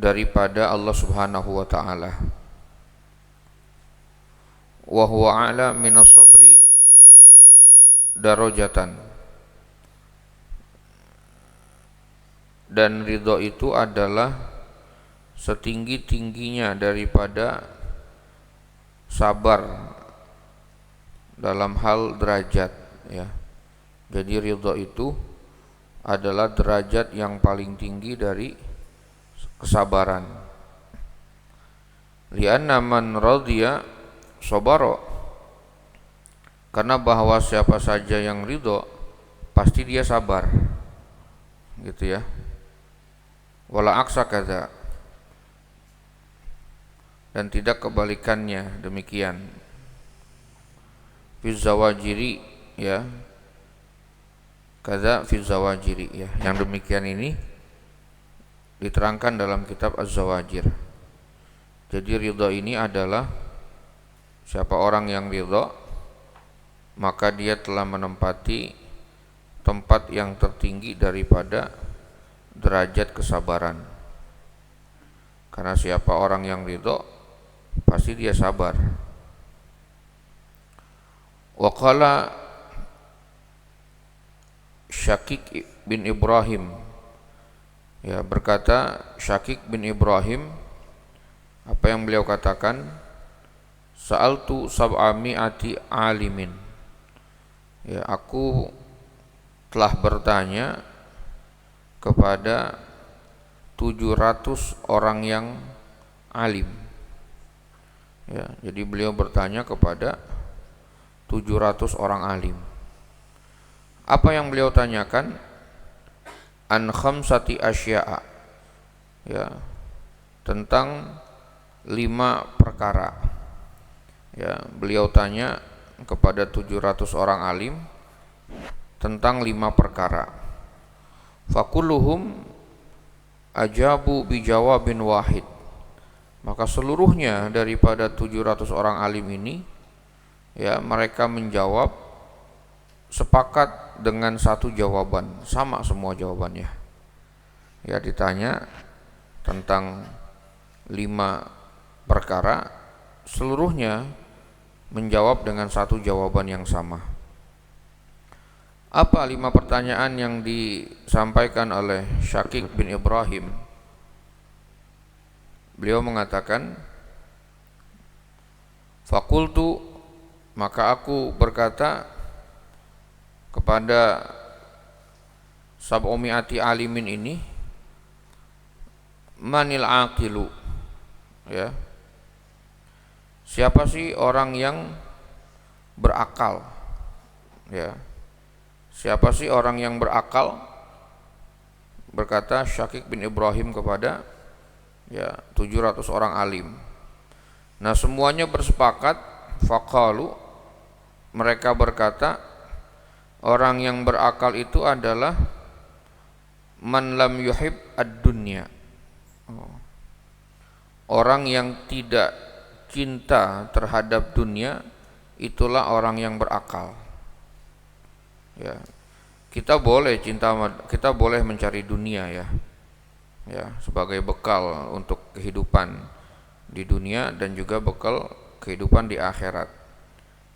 daripada Allah Subhanahu wa taala. Wa huwa a'la minas sabri darajatan. Dan ridho itu adalah setinggi-tingginya daripada sabar dalam hal derajat, ya. Jadi ridho itu adalah derajat yang paling tinggi dari kesabaran. Lianna man radhiya sabara, karena bahwa siapa saja yang ridho pasti dia sabar, gitu ya. Wala aksa kadza, dan tidak kebalikannya demikian. Fi zawajiri, ya, kadza fi zawajiri, ya. Yang demikian ini diterangkan dalam kitab Az-Zawajir. Jadi ridho ini adalah siapa orang yang ridho, maka dia telah menempati tempat yang tertinggi daripada derajat kesabaran. Karena siapa orang yang ridho pasti dia sabar. Wa qala Syakik bin Ibrahim, ya, berkata Syakik bin Ibrahim, apa yang beliau katakan, sa'altu sab'ami'ati alimin, ya, aku telah bertanya kepada 700 orang yang alim, ya. Jadi beliau bertanya kepada 700 orang alim. Apa yang beliau tanyakan? An khamsati asya'a, ya, tentang 5 perkara. Ya, beliau tanya kepada 700 orang alim tentang 5 perkara. Fakulluhum ajabu bijawabin wahid. Maka seluruhnya daripada 700 orang alim ini, ya, mereka menjawab sepakat dengan satu jawaban, sama semua jawabannya. Ya, ditanya tentang 5 perkara, seluruhnya menjawab dengan satu jawaban yang sama. Apa 5 pertanyaan yang disampaikan oleh Syakik bin Ibrahim? Beliau mengatakan, fakultu, maka aku berkata kepada sab'umi'ati alimin ini, manil aqilu, ya, siapa sih orang yang berakal, ya, siapa sih orang yang berakal? Berkata Syakik bin Ibrahim kepada, ya, 700 orang alim. Nah, semuanya bersepakat, faqalu, mereka berkata, orang yang berakal itu adalah man lam yuhib ad-dunya, orang yang tidak cinta terhadap dunia, itulah orang yang berakal. Ya, kita boleh kita boleh mencari dunia, ya, ya, sebagai bekal untuk kehidupan di dunia dan juga bekal kehidupan di akhirat.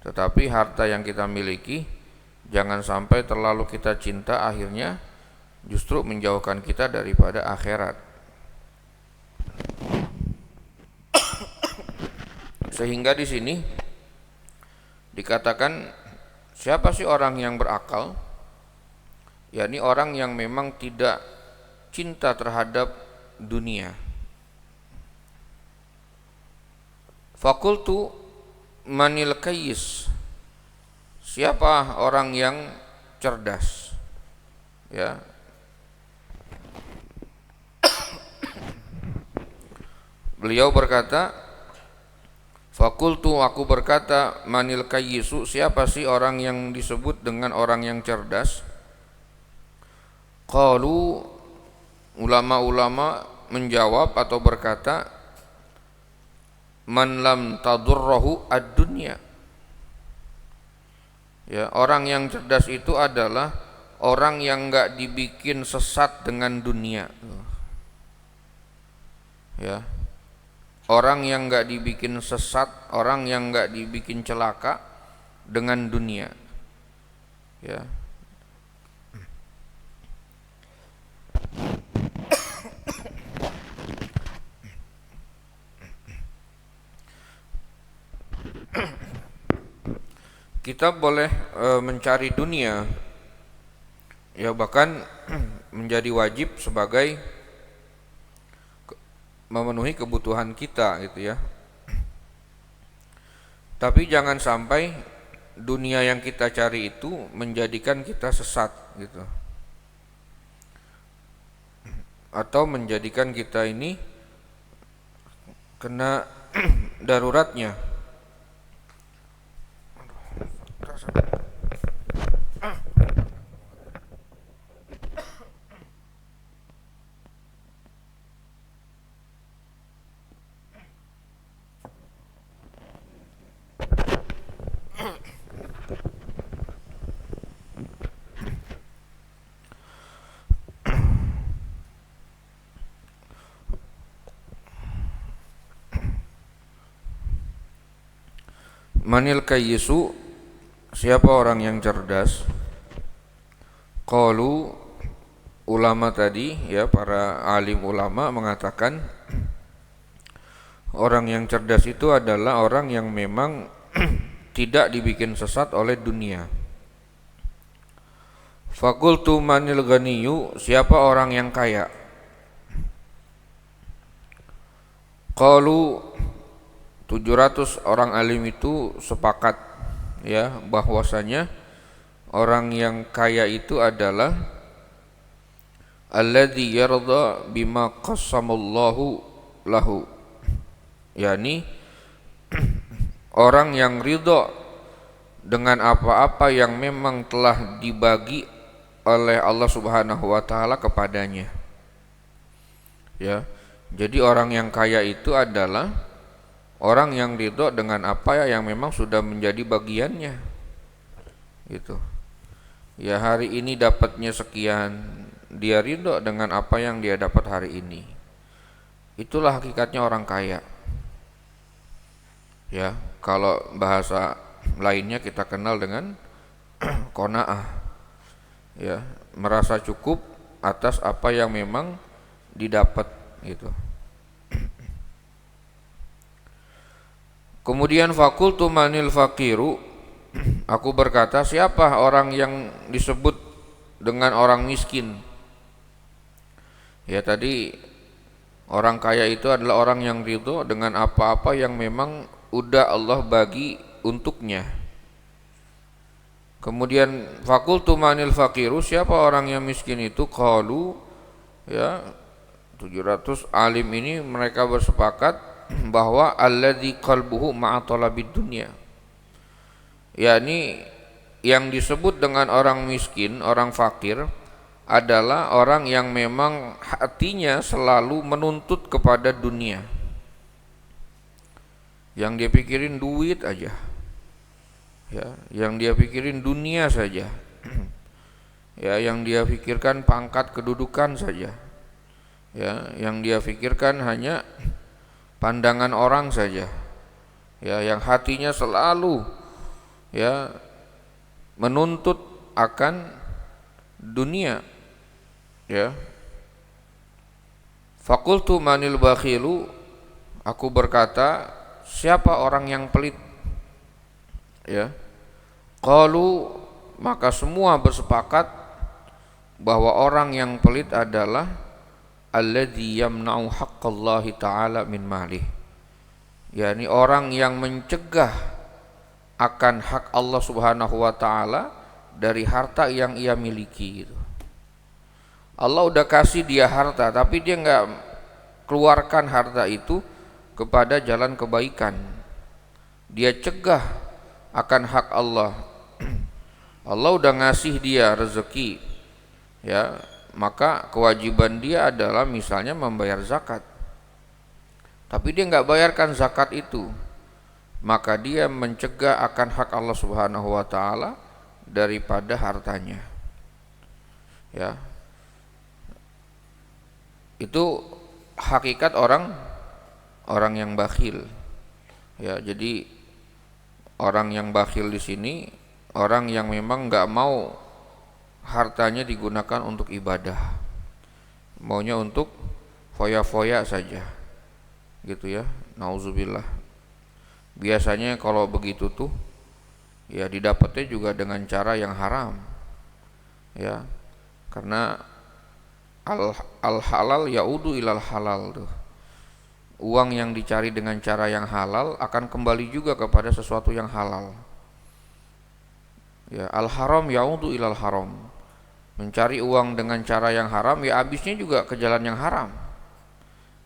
Tetapi harta yang kita miliki jangan sampai terlalu kita cinta, akhirnya justru menjauhkan kita daripada akhirat. Sehingga di sini dikatakan, siapa sih orang yang berakal? yakni orang yang memang tidak cinta terhadap dunia. Fakultu manil kayyis, siapa orang yang cerdas, ya. Beliau berkata, fakultu, aku berkata, manil kayyisu, siapa sih orang yang disebut dengan orang yang cerdas? Qalu, ulama-ulama menjawab atau berkata, man lam tadurrahu ad-dunya. Ya, orang yang cerdas itu adalah orang yang enggak dibikin sesat dengan dunia. Ya, orang yang nggak dibikin sesat, orang yang nggak dibikin celaka dengan dunia. Ya, kita boleh mencari dunia, ya bahkan menjadi wajib sebagai memenuhi kebutuhan kita gitu ya. Tapi jangan sampai dunia yang kita cari itu menjadikan kita sesat gitu, atau menjadikan kita ini kena daruratnya. Manil kayyisu, siapa orang yang cerdas? Qalu, ulama tadi ya, para alim ulama mengatakan orang yang cerdas itu adalah orang yang memang tidak dibikin sesat oleh dunia. Fakultu manil ganiyu, siapa orang yang kaya? Qalu, 700 orang alim itu sepakat ya bahwasanya orang yang kaya itu adalah alladzi yarda bima qassamallahu lahu, yakni orang yang ridha dengan apa-apa yang memang telah dibagi oleh Allah Subhanahu wa taala kepadanya. Ya. Jadi orang yang kaya itu adalah orang yang ridho dengan apa yang memang sudah menjadi bagiannya. Gitu. Ya, hari ini dapatnya sekian, dia ridho dengan apa yang dia dapat hari ini. Itulah hakikatnya orang kaya. Ya, kalau bahasa lainnya kita kenal dengan qanaah. Ya, merasa cukup atas apa yang memang didapat gitu. Kemudian fakultu manil fakiru, aku berkata, siapa orang yang disebut dengan orang miskin? Ya, tadi orang kaya itu adalah orang yang ridho dengan apa-apa yang memang udah Allah bagi untuknya. Kemudian fakultu manil fakiru, siapa orang yang miskin itu? Qalu, ya 700 alim ini mereka bersepakat bahwa alladzi qalbuhu ma'a talabid dunya, yakni yang disebut dengan orang miskin, orang fakir adalah orang yang memang hatinya selalu menuntut kepada dunia. Yang dia pikirin duit aja. Ya, yang dia pikirin dunia saja. Ya, yang dia pikirkan pangkat kedudukan saja. Ya, yang dia pikirkan hanya pandangan orang saja. Ya, yang hatinya selalu ya menuntut akan dunia. Ya. Fakultu manil bakhilu, aku berkata, siapa orang yang pelit? Ya. Qalu, maka semua bersepakat bahwa orang yang pelit adalah alladzi yamna'u haqqallahi ta'ala min malih, yakni orang yang mencegah akan hak Allah Subhanahu wa taala dari harta yang ia miliki gitu. Allah udah kasih dia harta, tapi dia enggak keluarkan harta itu kepada jalan kebaikan. Dia cegah akan hak Allah. Allah udah ngasih dia rezeki, ya, maka kewajiban dia adalah misalnya membayar zakat. Tapi dia enggak bayarkan zakat itu, maka dia mencegah akan hak Allah Subhanahu wa taala daripada hartanya. Ya. Itu hakikat orang yang bakhil. Ya, jadi orang yang bakhil di sini orang yang memang nggak mau hartanya digunakan untuk ibadah, maunya untuk foya-foya saja, gitu ya. Nauzubillah. Biasanya kalau begitu tuh ya didapatnya juga dengan cara yang haram, ya, karena al halal yaudu ilal halal tuh. Uang yang dicari dengan cara yang halal akan kembali juga kepada sesuatu yang halal. Ya, al haram yaudu ilal haram. Mencari uang dengan cara yang haram ya habisnya juga ke jalan yang haram.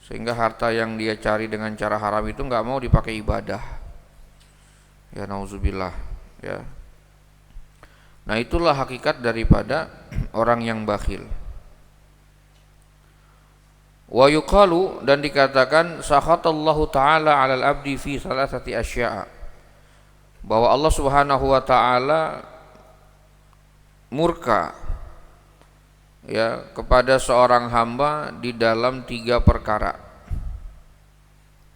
Sehingga harta yang dia cari dengan cara haram itu nggak mau dipakai ibadah. Ya, nauzubillah, ya. Nah, itulah hakikat daripada orang yang bakhil. Wa yuqalu, dan dikatakan sakhatallahu ta'ala 'alal abdi fi salasati asya'a, bahwa Allah Subhanahu wa taala murka, ya, kepada seorang hamba di dalam 3 perkara.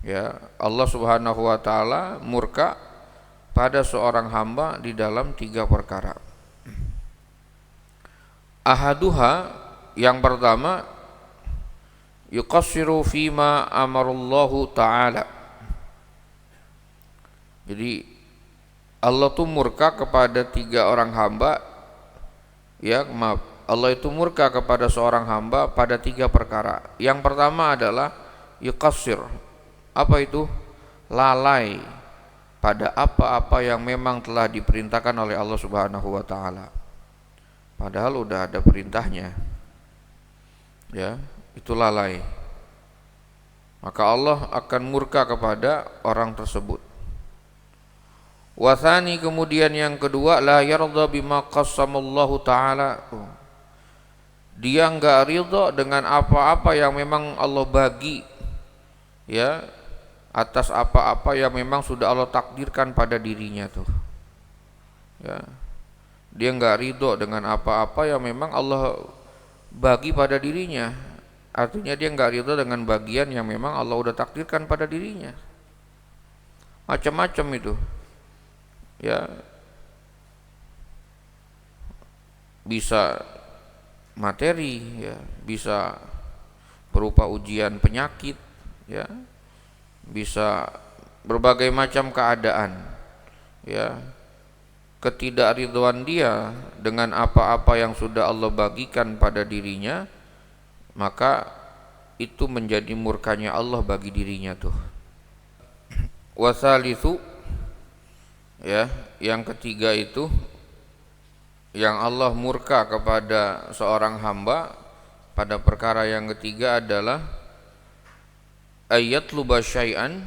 Ya, Allah Subhanahu wa taala murka pada seorang hamba di dalam 3 perkara. Ahaduha, yang pertama, yuqassiru fima amarallahu ta'ala. Jadi Allah tuh murka kepada 3 orang hamba, ya, maaf, Allah itu murka kepada seorang hamba pada 3 perkara. Yang pertama adalah yuqassir. Apa itu? Lalai pada apa-apa yang memang telah diperintahkan oleh Allah Subhanahu wa taala. Padahal udah ada perintahnya. Ya, itu lalai. Maka Allah akan murka kepada orang tersebut. Wathani, kemudian yang kedua, la yarda bima qassamallahu ta'ala. Dia enggak ridha dengan apa-apa yang memang Allah bagi, ya, atas apa-apa yang memang sudah Allah takdirkan pada dirinya tuh. Ya. Dia enggak ridha dengan apa-apa yang memang Allah bagi pada dirinya. Artinya dia enggak ridha dengan bagian yang memang Allah udah takdirkan pada dirinya. Macam-macam itu. Ya, bisa materi, ya, bisa berupa ujian penyakit, ya, bisa berbagai macam keadaan, ya. Ketidakridhoan dia dengan apa-apa yang sudah Allah bagikan pada dirinya, maka itu menjadi murkanya Allah bagi dirinya tuh. Wasalithu, ya, yang ketiga itu yang Allah murka kepada seorang hamba pada perkara yang ketiga adalah ayatluba syai'an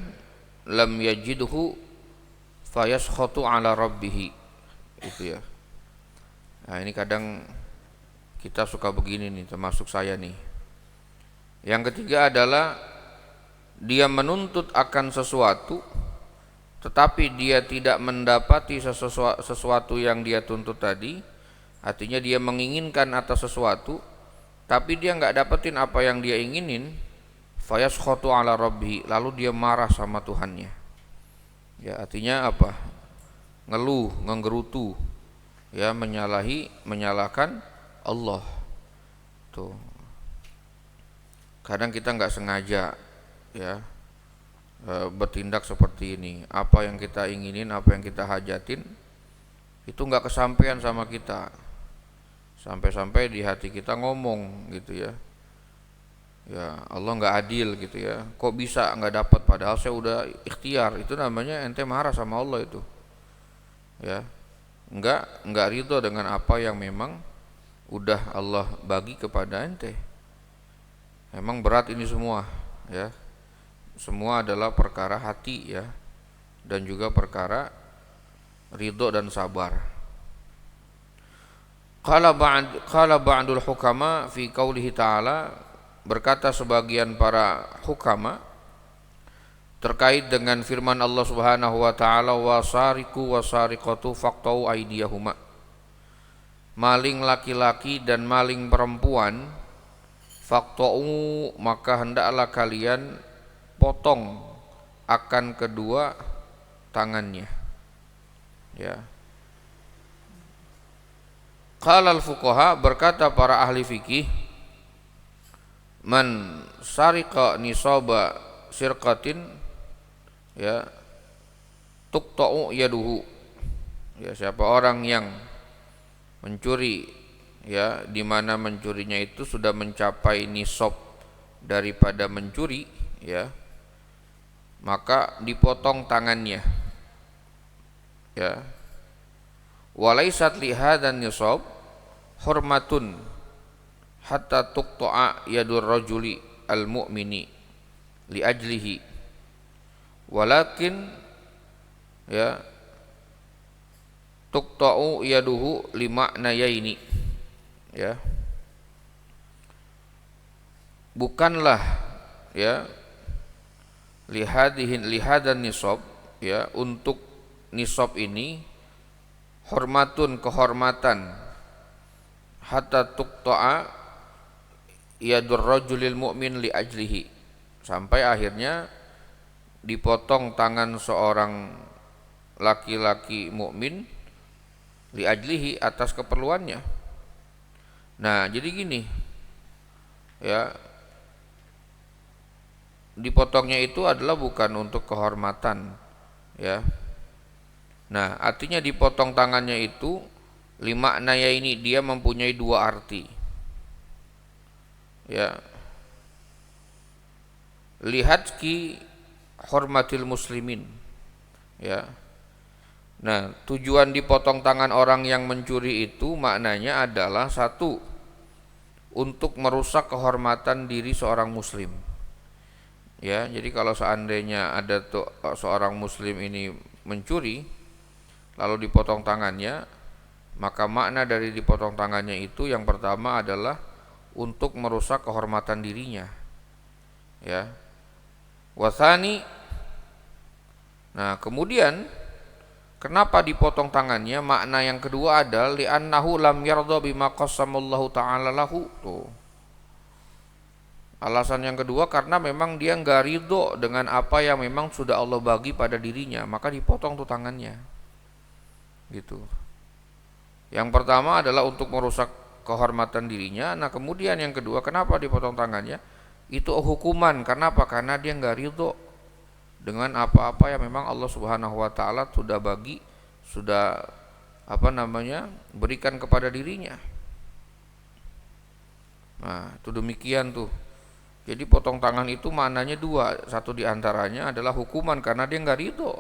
lam yajidhu fayaskhatu ala rabbih. Itu ya. Nah, ini kadang kita suka begini nih, termasuk saya nih. Yang ketiga adalah dia menuntut akan sesuatu tetapi dia tidak mendapati sesuatu yang dia tuntut tadi. Artinya dia menginginkan atas sesuatu tapi dia enggak dapetin apa yang dia inginin, fayaskhatu ala rabbih, lalu dia marah sama Tuhannya. Ya, artinya apa? Ngeluh, ngenggerutu, ya, menyalahkan Allah. Tuh. Kadang kita enggak sengaja, ya, bertindak seperti ini. Apa yang kita inginin, apa yang kita hajatin itu enggak kesampaian sama kita. Sampai-sampai di hati kita ngomong gitu ya. Ya, Allah enggak adil gitu ya. Kok bisa enggak dapat padahal saya udah ikhtiar. Itu namanya ente marah sama Allah itu. Ya. Enggak ridho dengan apa yang memang udah Allah bagi kepada ente. Memang berat ini semua, ya. Semua adalah perkara hati, ya, dan juga perkara ridho dan sabar. Qala ba'dul hukama fi qaulihi ta'ala, berkata sebagian para hukama terkait dengan firman Allah Subhanahu wa taala, wasariqu wasariqatu faqtau aydiyahuma. Maling laki-laki dan maling perempuan faqta'u maka hendaklah kalian potong akan kedua tangannya. Ya. Qala al-fuqaha, berkata para ahli fikih, man sariqa nisaba sirqatin ya tuqta'u yaduhu. Ya, siapa orang yang mencuri ya di mana mencurinya itu sudah mencapai nisab daripada mencuri ya, maka dipotong tangannya. Ya. Walaisat li hadzal nisab hurmatun hatta tuqta'a yadur rajuli al-mu'mini li ajlihi, walakin ya tuqta'u yaduhu li ma'nayaini. Ya, bukanlah ya lihadan nisab ya, untuk nisab ini hormatun kehormatan, hatta tuqta'a yadur rajulil mu'min li ajlihi, sampai akhirnya dipotong tangan seorang laki-laki mukmin li ajlihi, atas keperluannya. Nah, jadi gini ya, dipotongnya itu adalah bukan untuk kehormatan ya. Nah, artinya dipotong tangannya itu lima naya ini, dia mempunyai dua arti ya. Lihat ki hormatil muslimin ya. Nah, tujuan dipotong tangan orang yang mencuri itu maknanya adalah satu, untuk merusak kehormatan diri seorang muslim. Ya, jadi kalau seandainya ada tuh seorang muslim ini mencuri lalu dipotong tangannya, maka makna dari dipotong tangannya itu yang pertama adalah untuk merusak kehormatan dirinya. Ya. Wasani. Nah, kemudian kenapa dipotong tangannya? Makna yang kedua adalah li'annahu lam yardha bima qassamallahu ta'ala lahu. Tuh. Alasan yang kedua karena memang dia enggak ridho dengan apa yang memang sudah Allah bagi pada dirinya, maka dipotong tuh tangannya. Gitu. Yang pertama adalah untuk merusak kehormatan dirinya. Nah, kemudian yang kedua, kenapa dipotong tangannya? Itu hukuman. Kenapa? Karena dia enggak ridho dengan apa-apa yang memang Allah Subhanahu wa taala sudah bagi, sudah berikan kepada dirinya. Nah, itu demikian tuh. Jadi potong tangan itu maknanya dua. Satu diantaranya adalah hukuman karena dia enggak ridho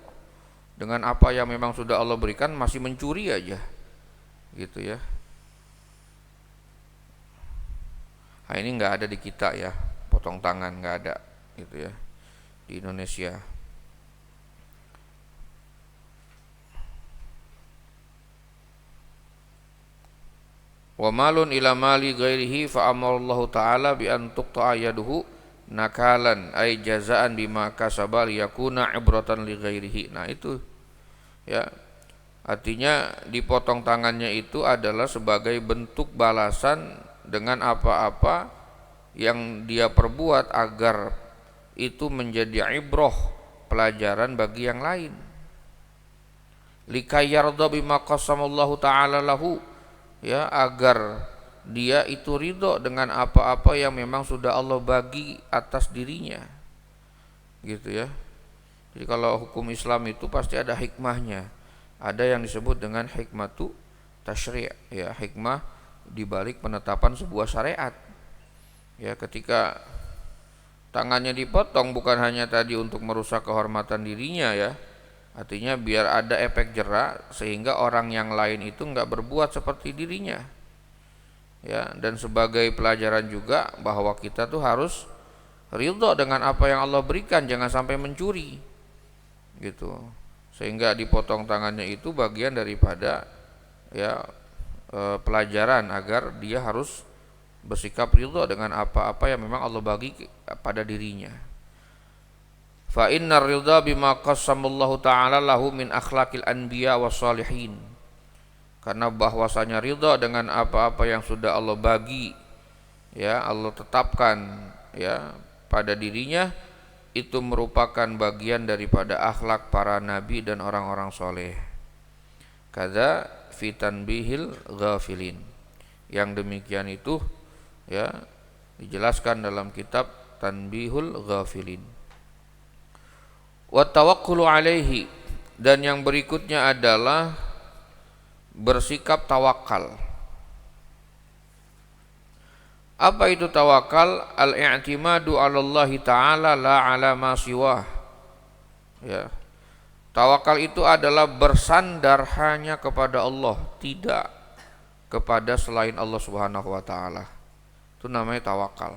dengan apa yang memang sudah Allah berikan, masih mencuri aja. Gitu ya. Nah, ini enggak ada di kita ya, potong tangan enggak ada gitu ya di Indonesia. Wa malun ila mali ghairihi fa amarallahu ta'ala bi an tuqta'a yaduhu nakalan ay jazaan bima kasaba liyakuna ibratan li ghairihi. Nah, itu ya, artinya dipotong tangannya itu adalah sebagai bentuk balasan dengan apa-apa yang dia perbuat, agar itu menjadi ibrah, pelajaran bagi yang lain. Likayarda bima qasamallahu ta'ala lahu, ya, agar dia itu ridho dengan apa-apa yang memang sudah Allah bagi atas dirinya. Gitu ya. Jadi kalau hukum Islam itu pasti ada hikmahnya. Ada yang disebut dengan hikmatu tasyri', ya, hikmah di balik penetapan sebuah syariat. Ya, ketika tangannya dipotong bukan hanya tadi untuk merusak kehormatan dirinya ya. Artinya biar ada efek jera sehingga orang yang lain itu enggak berbuat seperti dirinya. Ya, dan sebagai pelajaran juga bahwa kita tuh harus ridho dengan apa yang Allah berikan, jangan sampai mencuri. Gitu. Sehingga dipotong tangannya itu bagian daripada ya pelajaran agar dia harus bersikap ridho dengan apa-apa yang memang Allah bagi pada dirinya. Fa innar ridha bima qassamallahu ta'ala lahu min akhlaqil anbiya wassalihin. Karena bahwasanya ridha dengan apa-apa yang sudah Allah bagi ya Allah tetapkan ya pada dirinya, itu merupakan bagian daripada akhlak para nabi dan orang-orang soleh. Kada fitan bihil ghafilin. Yang demikian itu ya dijelaskan dalam kitab Tanbihul Ghafilin. Wa tawakkulu alaihi, dan yang berikutnya adalah bersikap tawakal. Apa itu tawakal? Al-i'timadu 'ala Allah Ta'ala la 'ala ma siwah. Ya. Tawakal itu adalah bersandar hanya kepada Allah, tidak kepada selain Allah Subhanahu wa taala. Itu namanya tawakal.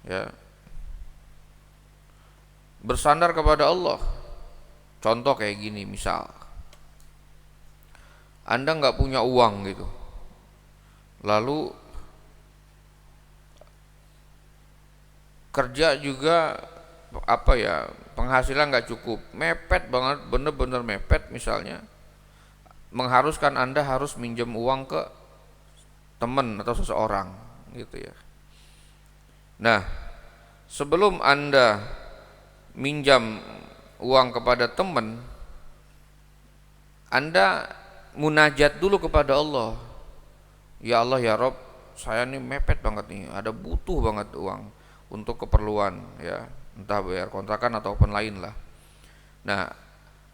Ya. Bersandar kepada Allah. Contoh kayak gini, misal Anda nggak punya uang gitu. Lalu kerja juga penghasilan nggak cukup, mepet banget, bener-bener mepet, misalnya mengharuskan Anda harus minjem uang ke teman atau seseorang gitu ya. Nah, sebelum Anda minjam uang kepada teman, Anda munajat dulu kepada Allah. Ya Allah ya Rob, saya nih mepet banget nih, ada butuh banget uang untuk keperluan ya, entah bayar kontrakan ataupun lain lah. Nah,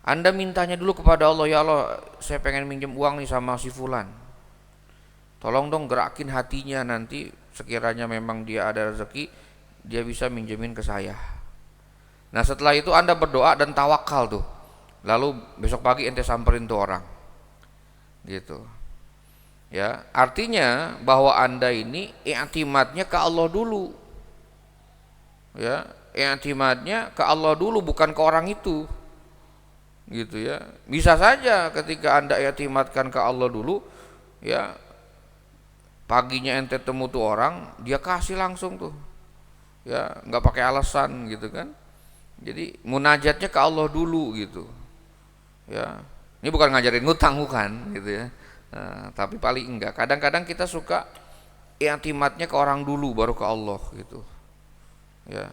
Anda mintanya dulu kepada Allah, ya Allah saya pengen minjem uang nih sama si fulan, tolong dong gerakin hatinya, nanti sekiranya memang dia ada rezeki dia bisa minjemin ke saya. Nah setelah itu Anda berdoa dan tawakal tuh, lalu besok pagi ente samperin tuh orang gitu ya. Artinya bahwa Anda ini i'timadnya ke Allah dulu ya, i'timadnya ke Allah dulu, bukan ke orang itu gitu ya. Bisa saja ketika Anda i'timadkan ke Allah dulu ya, paginya ente temu tuh orang, dia kasih langsung tuh ya, nggak pakai alasan gitu kan. Jadi munajatnya ke Allah dulu gitu ya. Ini bukan ngajarin ngutang, bukan gitu ya. Tapi paling enggak, kadang-kadang kita suka i'timadnya ke orang dulu baru ke Allah gitu ya.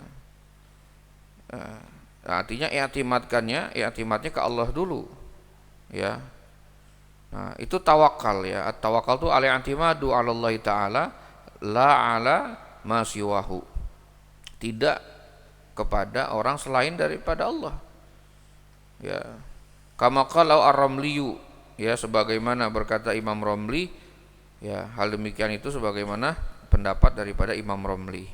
Artinya i'timadnya ke Allah dulu ya. Nah, itu tawakal ya. At-tawakal itu al-i'timadu 'ala Allah Ta'ala la 'ala ma siwahu. Tidak kepada orang selain daripada Allah. Ya. Kama qala ar-Ramli, ya sebagaimana berkata Imam Ramli, ya hal demikian itu sebagaimana pendapat daripada Imam Ramli.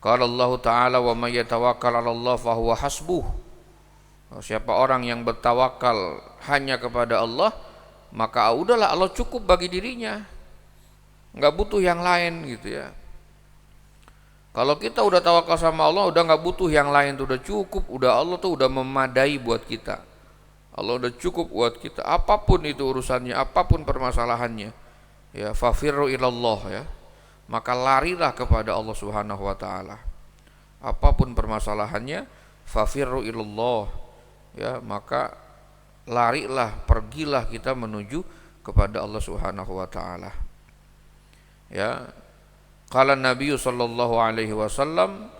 Qala Allah Ta'ala wa may yatawakkal 'ala Allah fa huwa hasbuh. Siapa orang yang bertawakal hanya kepada Allah, maka udahlah Allah cukup bagi dirinya, nggak butuh yang lain gitu ya. Kalau kita udah tawakal sama Allah, udah nggak butuh yang lain tuh, udah cukup, udah Allah tuh udah memadai buat kita. Allah udah cukup buat kita, apapun itu urusannya, apapun permasalahannya ya, fafirru ilallah ya, maka larilah kepada Allah Subhanahu wa taala. Apapun permasalahannya, fafirru ilallah ya, maka larilah, pergilah kita menuju kepada Allah Subhanahu wa taala. Ya. Qala Nabi sallallahu alaihi wasallam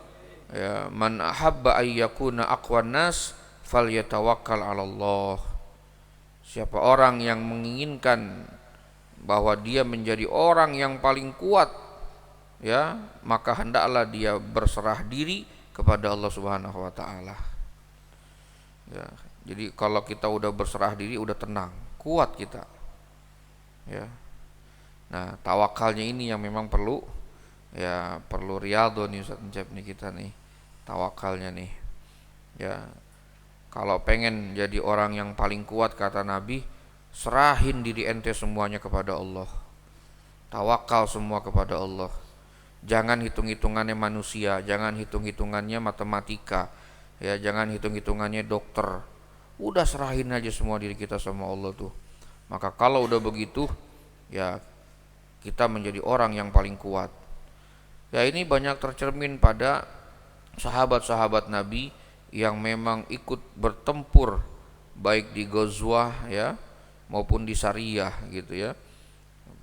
ya, man ahabba ay yakuna aqwan nas falyatawakkal 'ala Allah. Siapa orang yang menginginkan bahwa dia menjadi orang yang paling kuat ya, maka hendaklah dia berserah diri kepada Allah Subhanahu wa taala. Ya, jadi kalau kita udah berserah diri, udah tenang, kuat kita. Ya. Nah, tawakalnya ini yang memang perlu riyadhah nih Ustaz Encep nih kita nih. Tawakalnya nih. Ya. Kalau pengen jadi orang yang paling kuat kata Nabi, serahin diri ente semuanya kepada Allah. Tawakal semua kepada Allah. Jangan hitung-hitungannya manusia, jangan hitung-hitungannya matematika. Ya, jangan hitung-hitungannya dokter. Udah serahin aja semua diri kita sama Allah tuh. Maka kalau udah begitu, ya kita menjadi orang yang paling kuat. Ya, ini banyak tercermin pada sahabat-sahabat Nabi yang memang ikut bertempur baik di Ghazwah ya maupun di Sariyah gitu ya.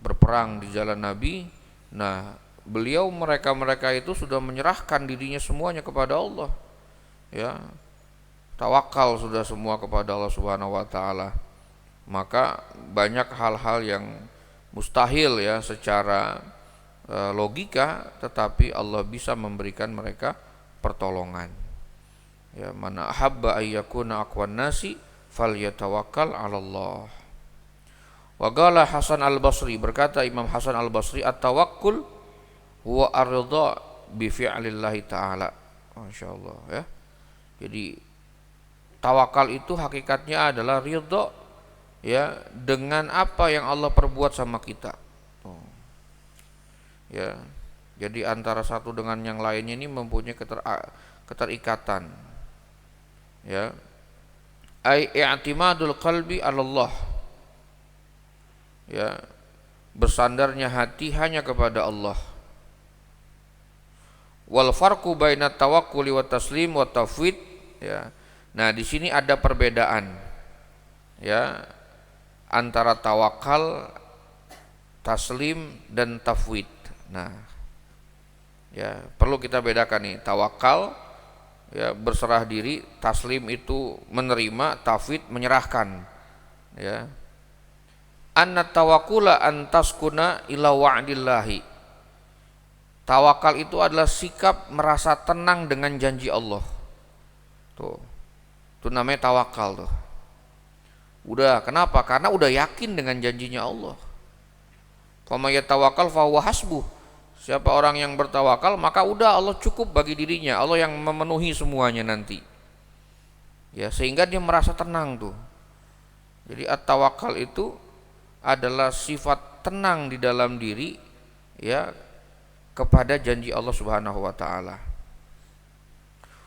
Berperang di jalan Nabi Nah, mereka itu sudah menyerahkan dirinya semuanya kepada Allah. Ya, tawakal sudah semua kepada Allah Subhanahu wa taala. Maka banyak hal-hal yang mustahil ya secara logika, tetapi Allah bisa memberikan mereka pertolongan. Ya, mana ahabba ayyakuna aqwan nasi falyatawakkal 'ala Allah. Wa qala Hasan Al-Basri, berkata Imam Hasan Al-Basri, at-tawakkul huwa ar-ridha bi fi'lillahi ta'ala. Masyaallah ya. Jadi tawakal itu hakikatnya adalah ridha ya dengan apa yang Allah perbuat sama kita. Ya. Jadi antara satu dengan yang lainnya ini mempunyai keterikatan. Ya. Ai i'timadul qalbi 'ala Allah. Ya, bersandarnya hati hanya kepada Allah. Wal farqu baina tawakkuli wa taslim wa tafwid, ya. Nah, di sini ada perbedaan ya antara tawakal, taslim dan tafwid. Nah, ya perlu kita bedakan nih. Tawakal ya berserah diri, taslim itu menerima, tafwid menyerahkan. Ya. Anna tawakkula antaskuna ila wa'dillahi. Tawakal itu adalah sikap merasa tenang dengan janji Allah. Tuh. Itu namanya tawakal tuh. Udah, kenapa? Karena udah yakin dengan janjinya Allah. Faman yatawakkal fahuwa hasbuh. Siapa orang yang bertawakal, maka udah Allah cukup bagi dirinya. Allah yang memenuhi semuanya nanti. Ya, sehingga dia merasa tenang tuh. Jadi at-tawakal itu adalah sifat tenang di dalam diri ya kepada janji Allah Subhanahu wa taala.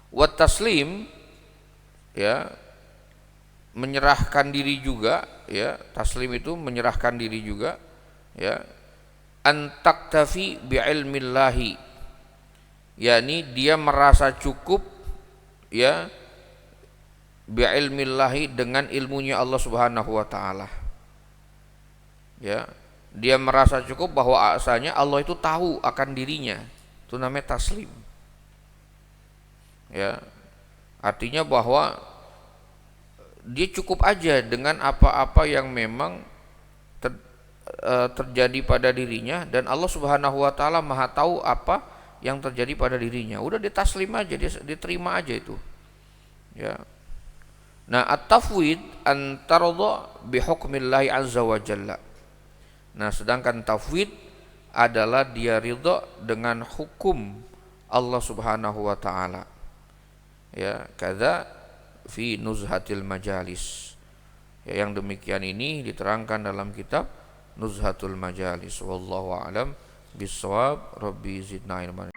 Wa taslim ya menyerahkan diri juga ya, taslim itu menyerahkan diri juga ya, antaktafi bi ilmillahi, yakni dia merasa cukup ya bi ilmillahi dengan ilmunya Allah Subhanahu wa taala. Ya, dia merasa cukup bahwa asalnya Allah itu tahu akan dirinya. Itu namanya taslim. Ya. Artinya bahwa dia cukup aja dengan apa-apa yang memang terjadi pada dirinya, dan Allah Subhanahu wa taala Maha tahu apa yang terjadi pada dirinya. Udah ditaslim aja, dia diterima aja itu. Ya. Nah, at-tafwid antaradha bi hukmillahi azza wa jalla. Nah, sedangkan tafwid adalah dia ridha dengan hukum Allah Subhanahu wa taala. Ya, kadza fi Nuzhatil Majalis. Ya, yang demikian ini diterangkan dalam kitab Nuzhatul Majalis. Wallahu a'lam bissawab. Rabbi zidna ilman.